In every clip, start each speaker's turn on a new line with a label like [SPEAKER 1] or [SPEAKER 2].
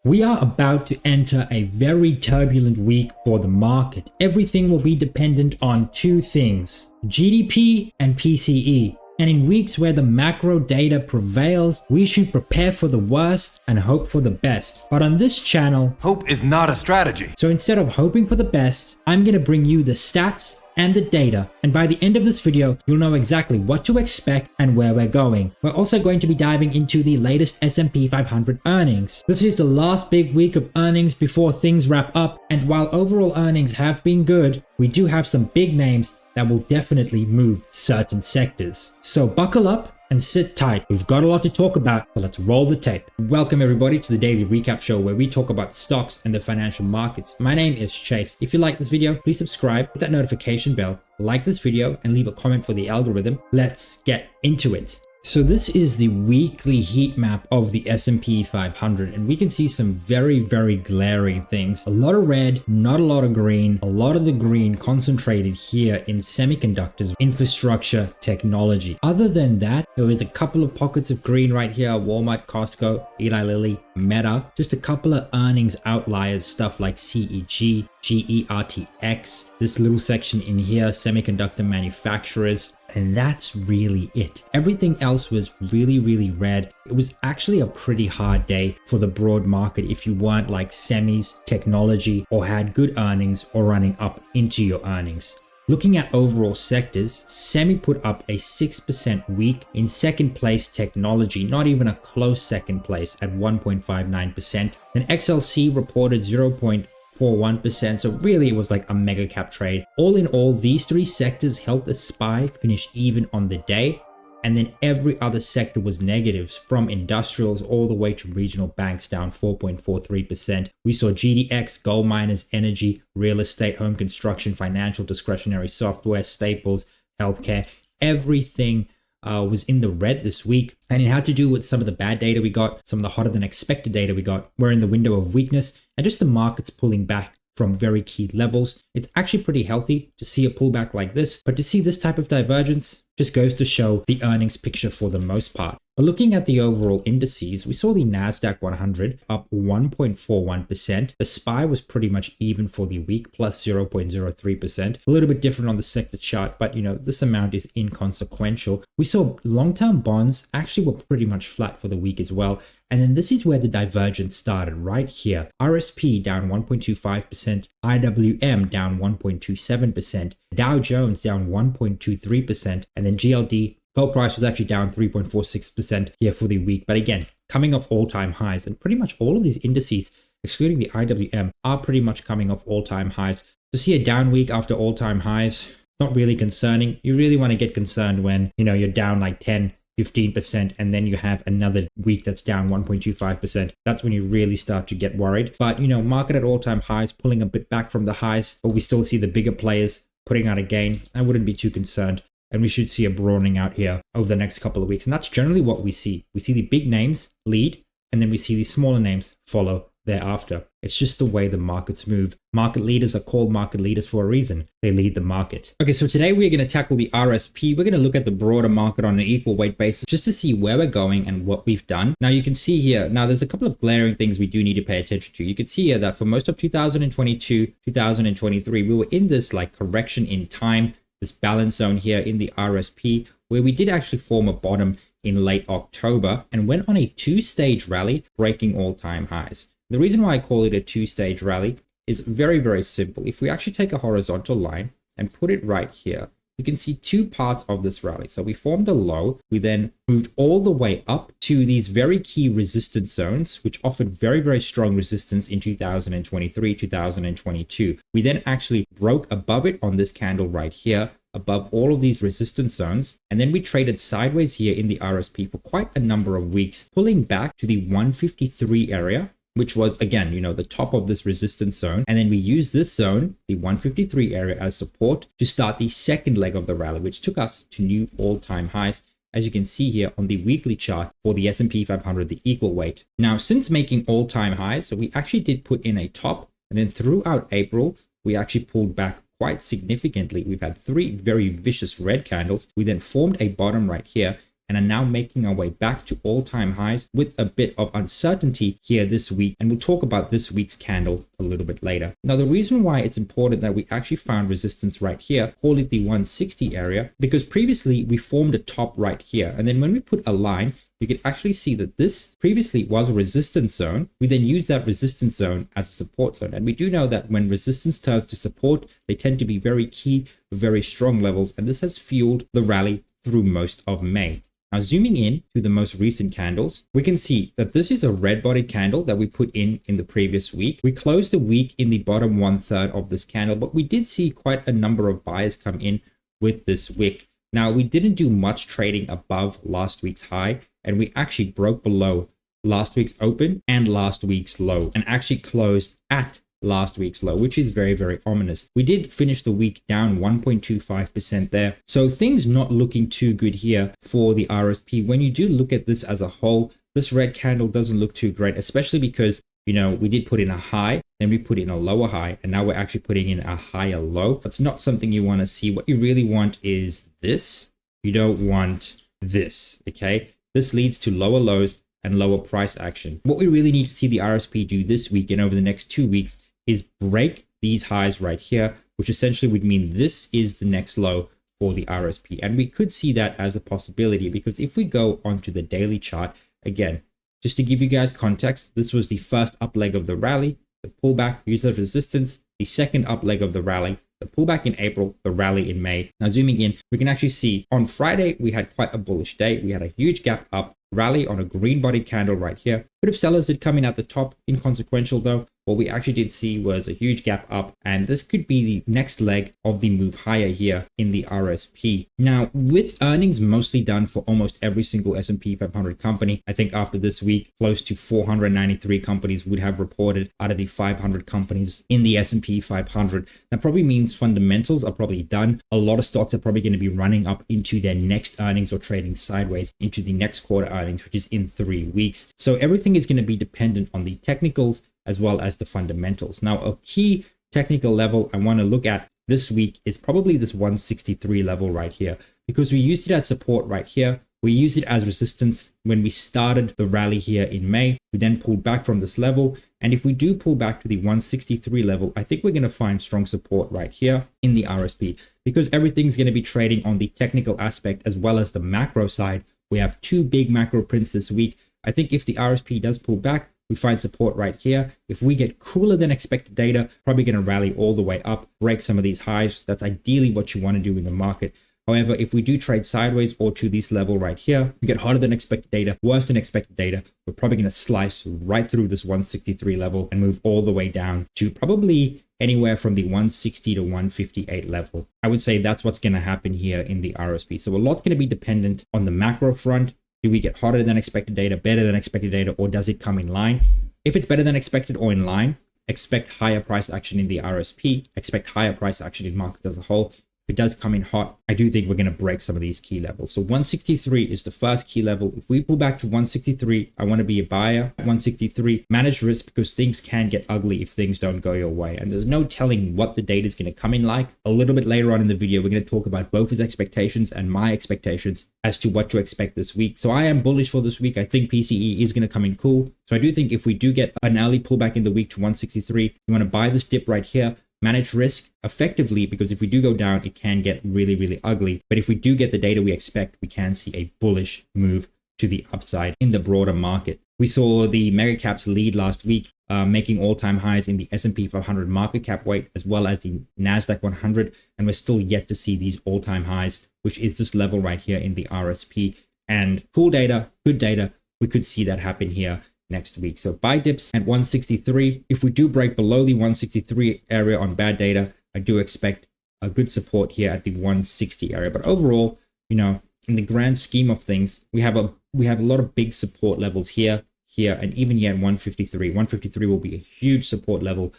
[SPEAKER 1] We are about to enter a very turbulent week for the market. Everything will be dependent on two things: GDP and PCE. And in weeks where the macro data prevails, we should prepare for the worst and hope for the best. But on this channel,
[SPEAKER 2] hope is not a strategy.
[SPEAKER 1] So instead of hoping for the best, I'm going to bring you the stats and the data. And by the end of this video, you'll know exactly what to expect and where we're going. We're also going to be diving into the latest S&P 500 earnings. This is the last big week of earnings before things wrap up. And while overall earnings have been good, we do have some big names that will definitely move certain sectors. So buckle up and sit tight. We've got a lot to talk about, so let's roll the tape. Welcome everybody to the Daily Recap Show, where we talk about stocks and the financial markets. My name is Chase. If you like this video, please subscribe, hit that notification bell, like this video, and leave a comment for the algorithm. Let's get into it. So this is the weekly heat map of the S&P 500, and we can see some very glaring things. A lot of red, not a lot of green. A lot of the green concentrated here in semiconductors, infrastructure, technology. Other than that, there is a couple of pockets of green right here: Walmart, Costco, Eli Lilly, Meta. Just a couple of earnings outliers, stuff like CEG, GERTX. This little section in here, semiconductor manufacturers. And that's really it. Everything else was really red. It was actually a pretty hard day for the broad market if you weren't like semis, technology, or had good earnings or running up into your earnings. Looking at overall sectors, semi put up a 6% week. In second place, technology, not even a close second place at 1.59%. Then XLC reported 0.41%, so really it was like a mega cap trade. All in all, these three sectors helped the SPY finish even on the day, and then every other sector was negatives, from industrials all the way to regional banks, down 4.43%. We saw GDX, gold miners, energy, real estate, home construction, financial, discretionary software, staples, healthcare. Everything was in the red this week, and it had to do with some of the bad data we got, some of the hotter than expected data we got. We're in the window of weakness, and just the markets pulling back from very key levels. It's actually pretty healthy to see a pullback like this, but to see this type of divergence just goes to show the earnings picture for the most part. But looking at the overall indices, we saw the Nasdaq 100 up 1.41%. The SPY was pretty much even for the week, plus 0.03%. A little bit different on the sector chart, but this amount is inconsequential. We saw long-term bonds actually were pretty much flat for the week as well. And then this is where the divergence started, right here. RSP down 1.25%, IWM down 1.27%, Dow Jones down 1.23%, and then GLD, gold price, was actually down 3.46% here for the week. But again, coming off all-time highs, and pretty much all of these indices, excluding the IWM, are pretty much coming off all-time highs. To see a down week after all-time highs, not really concerning. You really want to get concerned when, you're down like 10-15%, and then you have another week that's down 1.25%. That's when you really start to get worried. But, market at all-time highs, pulling a bit back from the highs, but we still see the bigger players putting out a gain. I wouldn't be too concerned. And we should see a broadening out here over the next couple of weeks. And that's generally what we see. We see the big names lead, and then we see the smaller names follow thereafter. It's just the way the markets move. Market leaders are called market leaders for a reason. They lead the market. Okay, so today we're going to tackle the RSP. We're going to look at the broader market on an equal weight basis just to see where we're going and what we've done. Now you can see here, there's a couple of glaring things we do need to pay attention to. You can see here that for most of 2022, 2023, we were in this like correction in time, this balance zone here in the RSP, where we did actually form a bottom in late October and went on a two-stage rally, breaking all-time highs. The reason why I call it a two-stage rally is very simple. If we actually take a horizontal line and put it right here, you can see two parts of this rally. So we formed a low, we then moved all the way up to these very key resistance zones, which offered very strong resistance in 2023, 2022. We then actually broke above it on this candle right here, above all of these resistance zones, and then we traded sideways here in the RSP for quite a number of weeks, pulling back to the 153 area, which was, again, the top of this resistance zone. And then we used this zone, the 153 area, as support to start the second leg of the rally, which took us to new all-time highs, as you can see here on the weekly chart for the S&P 500, the equal weight. Now, since making all-time highs, so we actually did put in a top, and then throughout April, we actually pulled back quite significantly. We've had three very vicious red candles. We then formed a bottom right here, and are now making our way back to all-time highs with a bit of uncertainty here this week. And we'll talk about this week's candle a little bit later. Now, the reason why it's important that we actually found resistance right here, call it the 160 area, because previously we formed a top right here. And then when we put a line, you could actually see that this previously was a resistance zone. We then use that resistance zone as a support zone. And we do know that when resistance turns to support, they tend to be very key, very strong levels. And this has fueled the rally through most of May. Now, zooming in to the most recent candles, we can see that this is a red bodied candle that we put in the previous week. We closed the week in the bottom 1/3 of this candle, but we did see quite a number of buyers come in with this wick. Now, we didn't do much trading above last week's high, and we actually broke below last week's open and last week's low, and actually closed at last week's low, which is very, very ominous. We did finish the week down 1.25% there. So things not looking too good here for the RSP. When you do look at this as a whole, this red candle doesn't look too great, especially because, you know, we did put in a high, then we put in a lower high, and now we're actually putting in a higher low. That's not something you want to see. What you really want is this. You don't want this, okay? This leads to lower lows and lower price action. What we really need to see the RSP do this week and over the next 2 weeks is break these highs right here, which essentially would mean this is the next low for the RSP. And we could see that as a possibility, because if we go onto the daily chart, again, just to give you guys context, this was the first up leg of the rally, the pullback, use of resistance, the second up leg of the rally, the pullback in April, the rally in May. Now zooming in, we can actually see on Friday, we had quite a bullish day. We had a huge gap up, rally on a green bodied candle right here. Bit of sellers did come in at the top, inconsequential though. What we actually did see was a huge gap up, and this could be the next leg of the move higher here in the RSP. Now, with earnings mostly done for almost every single S&P 500 company, I think after this week, close to 493 companies would have reported out of the 500 companies in the S&P 500. That probably means fundamentals are probably done. A lot of stocks are probably going to be running up into their next earnings or trading sideways into the next quarter earnings, which is in 3 weeks. So everything is going to be dependent on the technicals as well as the fundamentals. Now, a key technical level I want to look at this week is probably this 163 level right here, because we used it as support right here. We used it as resistance when we started the rally here in May. We then pulled back from this level. And if we do pull back to the 163 level, I think we're going to find strong support right here in the RSP, because everything's going to be trading on the technical aspect as well as the macro side. We have 2 big macro prints this week. I think if the RSP does pull back, we find support right here. If we get cooler than expected data, probably going to rally all the way up, break some of these highs. That's ideally what you want to do in the market. However, if we do trade sideways or to this level right here, we get hotter than expected data, worse than expected data, we're probably going to slice right through this 163 level and move all the way down to probably anywhere from the 160 to 158 level. I would say that's what's going to happen here in the RSP. So a lot's going to be dependent on the macro front. Do we get hotter than expected data, better than expected data, or does it come in line? If it's better than expected or in line, expect higher price action in the RSP, expect higher price action in markets as a whole. If it does come in hot, I do think we're going to break some of these key levels. So 163 is the first key level. If we pull back to 163, I want to be a buyer. 163, manage risk, because things can get ugly if things don't go your way. And there's no telling what the data is going to come in like. A little bit later on in the video, we're going to talk about both his expectations and my expectations as to what to expect this week. So I am bullish for this week. I think PCE is going to come in cool. So I do think if we do get an early pullback in the week to 163, you want to buy this dip right here. Manage risk effectively, because if we do go down, it can get really, really ugly. But if we do get the data we expect, we can see a bullish move to the upside in the broader market. We saw the mega caps lead last week, making all-time highs in the S&P 500 market cap weight, as well as the Nasdaq 100. And we're still yet to see these all-time highs, which is this level right here in the RSP. And cool data, good data, we could see that happen here next week. So buy dips at 163. If we do break below the 163 area on bad data, I do expect a good support here at the 160 area. But overall, you know, in the grand scheme of things, we have a lot of big support levels here, and even here at 153. 153 will be a huge support level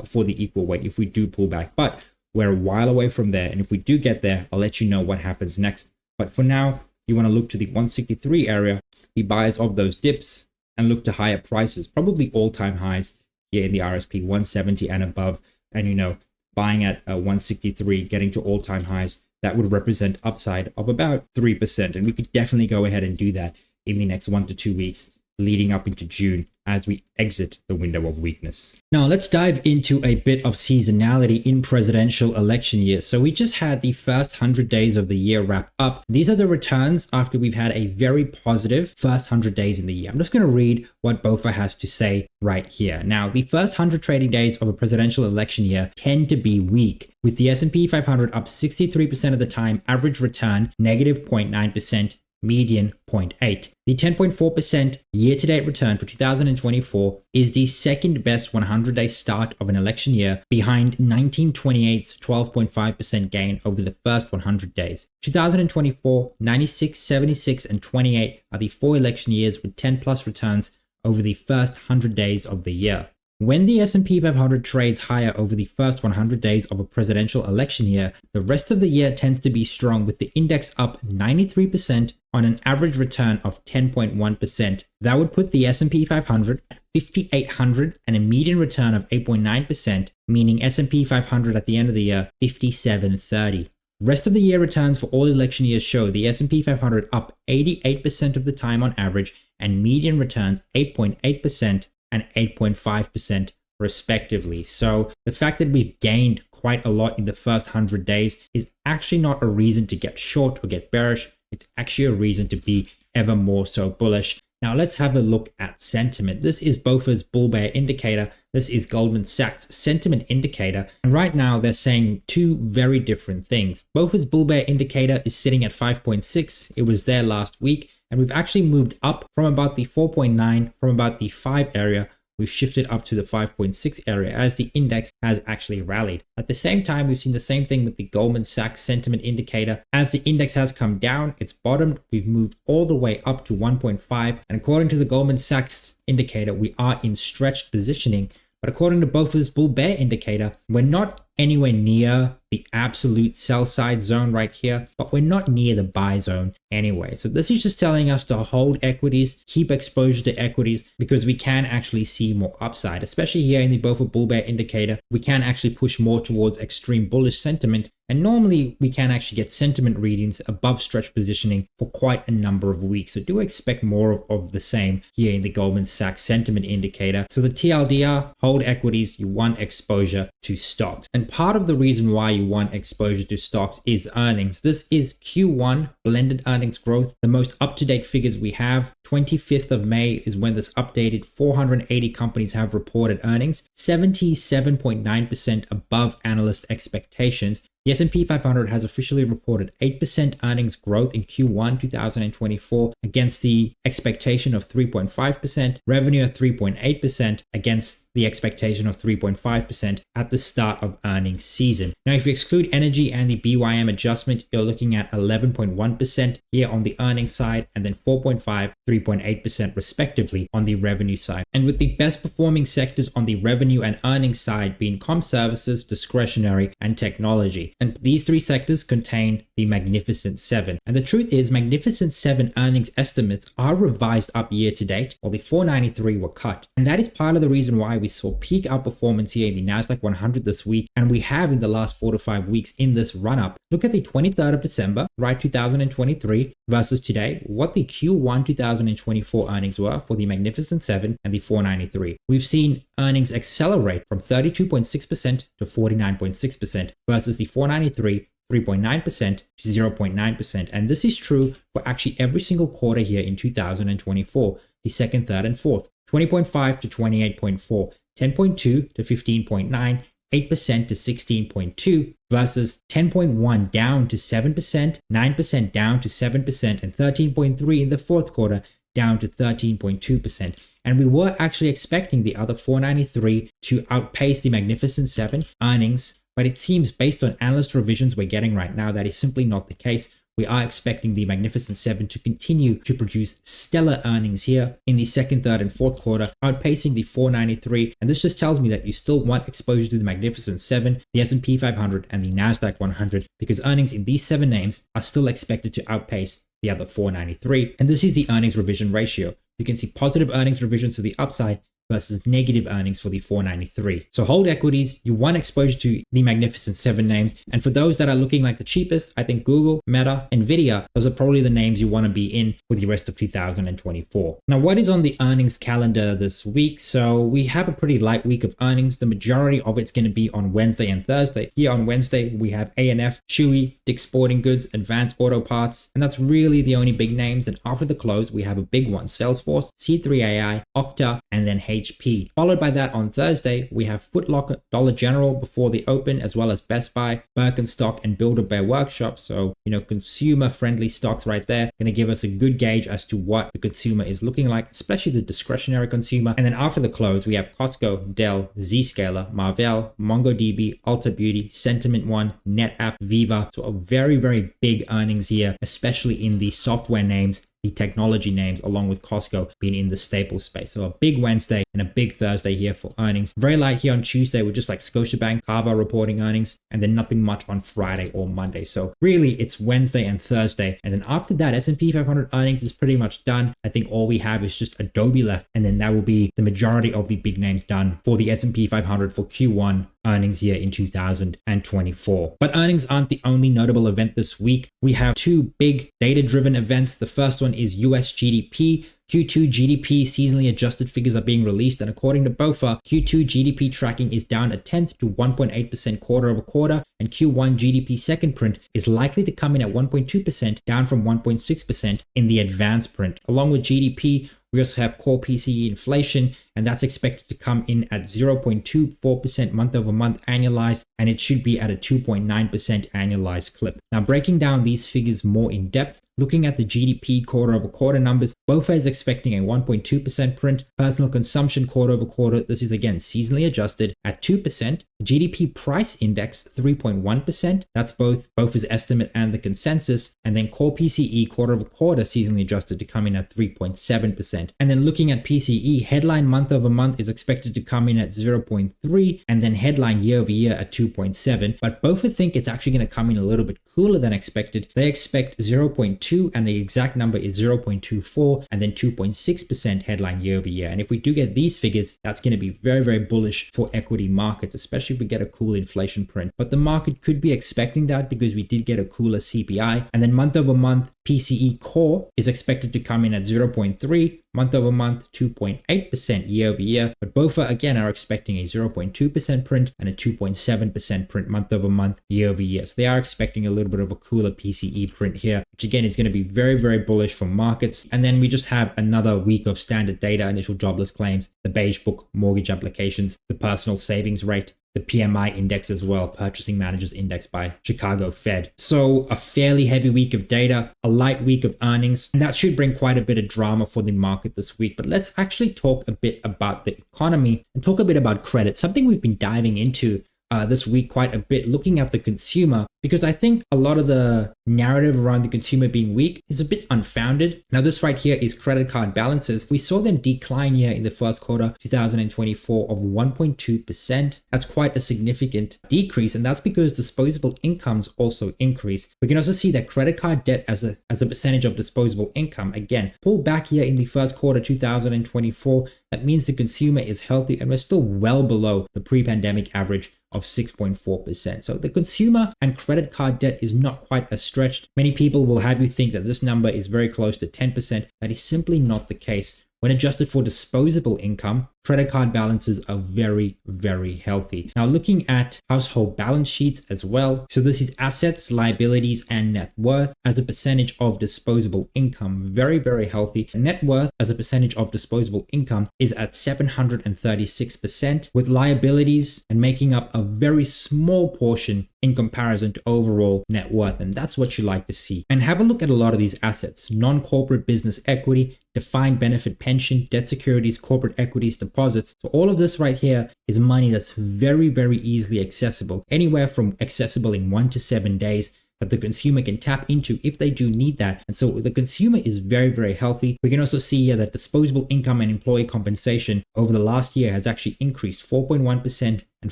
[SPEAKER 1] for the equal weight if we do pull back. But we're a while away from there. And if we do get there, I'll let you know what happens next. But for now, you want to look to the 163 area, be buyers of those dips, and look to higher prices, probably all-time highs here in the RSP, 170 and above. And, you know, buying at 163, getting to all-time highs, that would represent upside of about 3%. And we could definitely go ahead and do that in the next 1 to 2 weeks leading up into June as we exit the window of weakness. Now let's dive into a bit of seasonality in presidential election year. So we just had the first 100 days of the year wrap up. These are the returns after we've had a very positive first 100 days in the year. I'm just going to read what BofA has to say right here. Now, the first 100 trading days of a presidential election year tend to be weak, with the S&P 500 up 63% of the time, average return negative 0.9%, median 0.8. The 10.4% year-to-date return for 2024 is the second best 100-day start of an election year, behind 1928's 12.5% gain over the first 100 days. 2024, 96, 76, and 28 are the 4 election years with 10+ returns over the first 100 days of the year. When the S&P 500 trades higher over the first 100 days of a presidential election year, the rest of the year tends to be strong, with the index up 93% on an average return of 10.1%. That would put the S&P 500 at 5,800 and a median return of 8.9%, meaning S&P 500 at the end of the year 5,730. Rest of the year returns for all election years show the S&P 500 up 88% of the time on average, and median returns 8.8% and 8.5% respectively. So the fact that we've gained quite a lot in the first 100 days is actually not a reason to get short or get bearish. It's actually a reason to be ever more so bullish. Now let's have a look at sentiment. This is BofA's bull bear indicator. This is Goldman Sachs sentiment indicator. And right now they're saying two very different things. BofA's bull bear indicator is sitting at 5.6. It was there last week. And we've actually moved up from about the 4.9, from about the 5 area. We've shifted up to the 5.6 area as the index has actually rallied. At the same time, we've seen the same thing with the Goldman Sachs sentiment indicator. As the index has come down, it's bottomed. We've moved all the way up to 1.5. And according to the Goldman Sachs indicator, we are in stretched positioning. But according to BofA's bull bear indicator, we're not anywhere near the absolute sell side zone right here, but we're not near the buy zone anyway. So this is just telling us to hold equities, keep exposure to equities, because we can actually see more upside, especially here in the BofA bull bear indicator. We can actually push more towards extreme bullish sentiment. And normally we can actually get sentiment readings above stretch positioning for quite a number of weeks. So do expect more of the same here in the Goldman Sachs sentiment indicator. So the TLDR, hold equities, you want exposure to stocks. And part of the reason why you want exposure to stocks is earnings. This is Q1 blended earnings growth, the most up-to-date figures we have. 25th of May is when this updated. 480 companies have reported earnings, 77.9% above analyst expectations. The S&P 500 has officially reported 8% earnings growth in Q1 2024 against the expectation of 3.5%, revenue at 3.8% against the expectation of 3.5% at the start of earnings season. Now, if you exclude energy and the BYM adjustment, you're looking at 11.1% here on the earnings side, and then 4.5%, 3.8% respectively on the revenue side. And with the best performing sectors on the revenue and earnings side being comm services, discretionary, and technology. And these 3 sectors contain the Magnificent 7. And the truth is, Magnificent 7 earnings estimates are revised up year to date, while the 493 were cut. And that is part of the reason why we saw peak outperformance here in the Nasdaq 100 this week, and we have in the last 4 to 5 weeks in this run up. Look at the 23rd of December, right, 2023 versus today, what the Q1 2024 earnings were for the Magnificent 7 and the 493. We've seen earnings accelerate from 32.6% to 49.6% versus the 493, 3.9% to 0.9%. And this is true for actually every single quarter here in 2024, the second, third, and fourth. 20.5 to 28.4, 10.2 to 15.9, 8% to 16.2 versus 10.1 down to 7%, 9% down to 7%, and 13.3 in the fourth quarter down to 13.2%. And we were actually expecting the other 493 to outpace the Magnificent 7 earnings, but it seems based on analyst revisions we're getting right now, that is simply not the case. We are expecting the Magnificent 7 to continue to produce stellar earnings here in the second, third, and fourth quarter, outpacing the 493. And this just tells me that you still want exposure to the Magnificent 7, the S&P 500, and the Nasdaq 100, because earnings in these 7 names are still expected to outpace the other 493. And this is the earnings revision ratio. You can see positive earnings revisions to the upside versus negative earnings for the 493. So hold equities. You want exposure to the magnificent 7 names. And for those that are looking like the cheapest, I think Google, Meta, Nvidia, those are probably the names you want to be in for the rest of 2024. Now, what is on the earnings calendar this week? So we have a pretty light week of earnings. The majority of it's going to be on Wednesday and Thursday. Here on Wednesday, we have A&F, Chewy, Dick's Sporting Goods, Advanced Auto Parts, and that's really the only big names. And after the close, we have a big one: Salesforce, C3AI, Okta, and then HP. Followed by that on Thursday, we have Foot Locker, Dollar General before the open, as well as Best Buy, Birkenstock, and Build-A-Bear Workshop. So, consumer-friendly stocks right there, going to give us a good gauge as to what the consumer is looking like, especially the discretionary consumer. And then after the close, we have Costco, Dell, Zscaler, Marvell, MongoDB, Ulta Beauty, Sentiment One, NetApp, Viva. So a very, very big earnings here, especially in the software names, the technology names, along with Costco being in the staple space. So a big Wednesday and a big Thursday here for earnings. Very light here on Tuesday with just like Scotiabank, Carver reporting earnings, and then nothing much on Friday or Monday. So really it's Wednesday and Thursday. And then after that, S&P 500 earnings is pretty much done. I think all we have is just Adobe left, and then that will be the majority of the big names done for the S&P 500 for Q1 earnings year in 2024. But earnings aren't the only notable event this week. We have 2 big data-driven events. The first one is US GDP. Q2 GDP seasonally adjusted figures are being released, and according to BOFA, Q2 GDP tracking is down 1/10 to 1.8% quarter over quarter, and Q1 GDP second print is likely to come in at 1.2%, down from 1.6% in the advanced print. Along with GDP, we also have core PCE inflation, and that's expected to come in at 0.24% month over month annualized, and it should be at a 2.9% annualized clip. Now, breaking down these figures more in depth, looking at the GDP quarter over quarter numbers, BOFA is expecting a 1.2% print. Personal consumption quarter over quarter, this is again seasonally adjusted at 2%. GDP price index 3.1%. That's both BOFA's estimate and the consensus. And then core PCE quarter over quarter seasonally adjusted to come in at 3.7%. And then looking at PCE, headline month over month is expected to come in at 0.3, and then headline year over year at 2.7. But BOFA think it's actually going to come in a little bit cooler than expected. They expect 0.2, and the exact number is 0.24, and then 2.6% headline year over year. And if we do get these figures, that's going to be very, very bullish for equity markets, especially if we get a cool inflation print. But the market could be expecting that because we did get a cooler CPI. And then month over month, PCE core is expected to come in at 0.3, month over month 2.8% year over year. But BOFA again are expecting a 0.2% print and a 2.7% print month over month year over year. So they are expecting a little bit of a cooler PCE print here, which again is going to be very, very bullish for markets. And then we just have another week of standard data: initial jobless claims, the beige book, mortgage applications, the personal savings rate, the PMI index as well, Purchasing Managers Index by Chicago Fed. So a fairly heavy week of data, a light week of earnings, and that should bring quite a bit of drama for the market this week. But let's actually talk a bit about the economy and talk a bit about credit, something we've been diving into this week quite a bit, looking at the consumer, because I think a lot of the narrative around the consumer being weak is a bit unfounded. Now, this right here is credit card balances. We saw them decline here in the first quarter 2024 of 1.2%. That's quite a significant decrease, and that's because disposable incomes also increase. We can also see that credit card debt as a percentage of disposable income, again, pulled back here in the first quarter 2024. That means the consumer is healthy, and we're still well below the pre-pandemic average of 6.4%. So the consumer and credit card debt is not quite as stretched. Many people will have you think that this number is very close to 10%. That is simply not the case. When adjusted for disposable income, credit card balances are very, very healthy. Now, looking at household balance sheets as well. So this is assets, liabilities, and net worth as a percentage of disposable income. Very, very healthy. Net worth as a percentage of disposable income is at 736%, with liabilities and making up a very small portion in comparison to overall net worth. And that's what you like to see. And have a look at a lot of these assets: non-corporate business equity, defined benefit pension, debt securities, corporate equities, deposits. So all of this right here is money that's very, very easily accessible, anywhere from accessible in 1 to 7 days, that the consumer can tap into if they do need that. And so the consumer is very, very healthy. We can also see here that disposable income and employee compensation over the last year has actually increased 4.1% and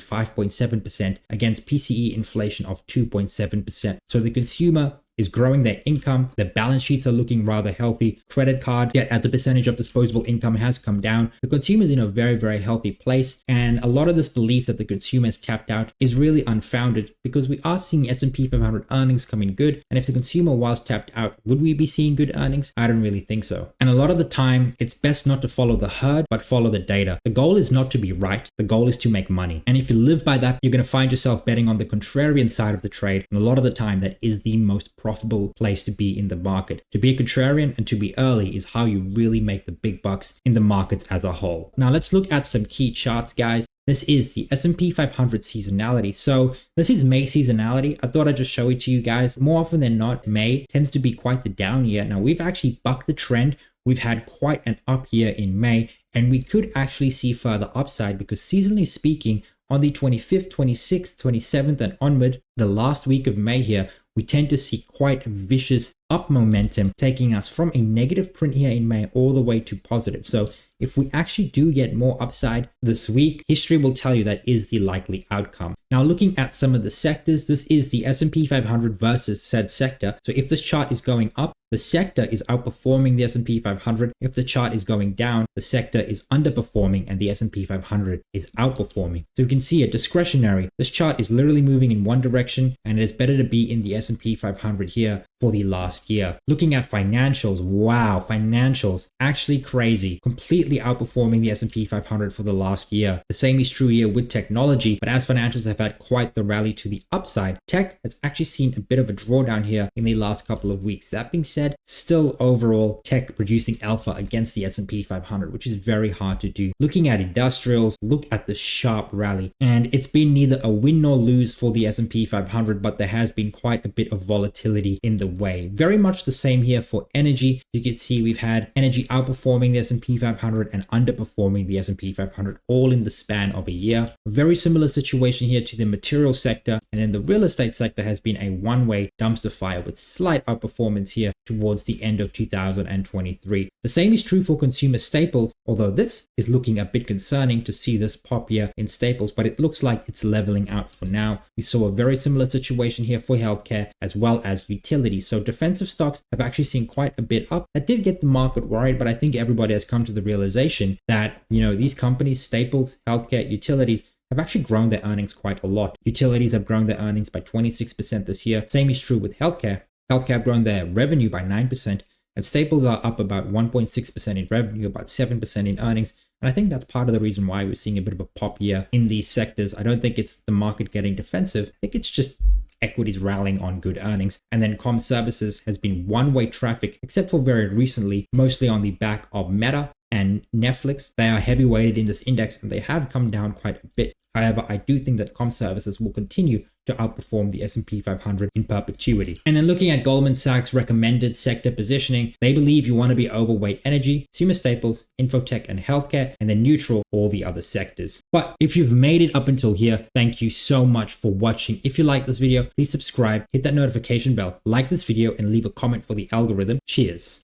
[SPEAKER 1] 5.7% against PCE inflation of 2.7%. So the consumer is growing their income. Their balance sheets are looking rather healthy. Credit card debt as a percentage of disposable income has come down. The consumer is in a very, very healthy place. And a lot of this belief that the consumer is tapped out is really unfounded because we are seeing S&P 500 earnings coming good. And if the consumer was tapped out, would we be seeing good earnings? I don't really think so. And a lot of the time, it's best not to follow the herd, but follow the data. The goal is not to be right. The goal is to make money. And if you live by that, you're going to find yourself betting on the contrarian side of the trade. And a lot of the time, that is the most profitable place to be in the market. To be a contrarian and to be early is how you really make the big bucks in the markets as a whole. Now let's look at some key charts, guys. This is the S&P 500 seasonality. So this is May seasonality. I thought I'd just show it to you guys. More often than not, May tends to be quite the down year. Now we've actually bucked the trend. We've had quite an up year in May, and we could actually see further upside because seasonally speaking, on the 25th, 26th, 27th and onward, the last week of May here, we tend to see quite a vicious up momentum taking us from a negative print here in May all the way to positive. So if we actually do get more upside this week, history will tell you that is the likely outcome. Now looking at some of the sectors, this is the S&P 500 versus said sector. So if this chart is going up, the sector is outperforming the S&P 500. If the chart is going down, the sector is underperforming and the S&P 500 is outperforming. So you can see it discretionary. This chart is literally moving in one direction and it is better to be in the S&P 500 here for the last year. Looking at financials, wow, financials actually crazy, completely outperforming the S&P 500 for the last year. The same is true here with technology, but as financials have had quite the rally to the upside, tech has actually seen a bit of a drawdown here in the last couple of weeks. That being said, still overall tech producing alpha against the S&P 500, which is very hard to do. Looking at industrials, look at the sharp rally, and it's been neither a win nor lose for the S&P 500, but there has been quite a bit of volatility in the way. Very much the same here for energy. You can see we've had energy outperforming the S&P 500 and underperforming the S&P 500 all in the span of a year. A very similar situation here to the material sector, and then the real estate sector has been a one-way dumpster fire with slight outperformance here towards the end of 2023. The same is true for consumer staples, although this is looking a bit concerning to see this pop here in staples, but it looks like it's leveling out for now. We saw a very similar situation here for healthcare as well as utilities. So defensive stocks have actually seen quite a bit up. That did get the market worried, but I think everybody has come to the realization that, these companies, staples, healthcare, utilities, have actually grown their earnings quite a lot. Utilities have grown their earnings by 26% this year. Same is true with healthcare. Healthcare have grown their revenue by 9%, and staples are up about 1.6% in revenue, about 7% in earnings. And I think that's part of the reason why we're seeing a bit of a pop year in these sectors. I don't think it's the market getting defensive. I think it's just equities rallying on good earnings. And then comm services has been one-way traffic, except for very recently, mostly on the back of Meta and Netflix. They are heavy weighted in this index and they have come down quite a bit. However, I do think that comm services will continue to outperform the S&P 500 in perpetuity. And then looking at Goldman Sachs recommended sector positioning, they believe you want to be overweight energy, consumer staples, infotech and healthcare, and then neutral all the other sectors. But if you've made it up until here, thank you so much for watching. If you like this video, please subscribe, hit that notification bell, like this video, and leave a comment for the algorithm. Cheers.